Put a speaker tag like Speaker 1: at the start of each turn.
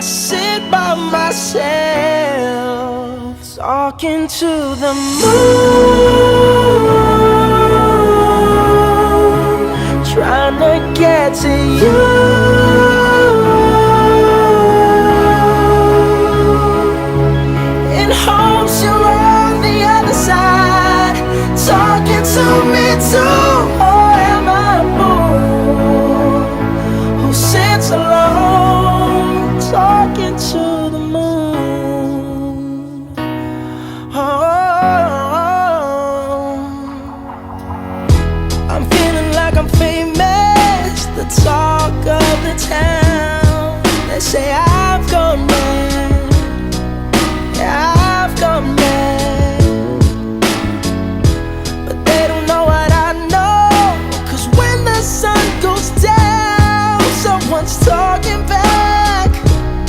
Speaker 1: I sit by myself, talking to the moon, trying to get to you. In hopes you're on the other side, talking to me too. Or am I a fool who sits alone, talking to the moon? Oh, I'm feeling like I'm famous, the talk of the town. They say I've gone mad.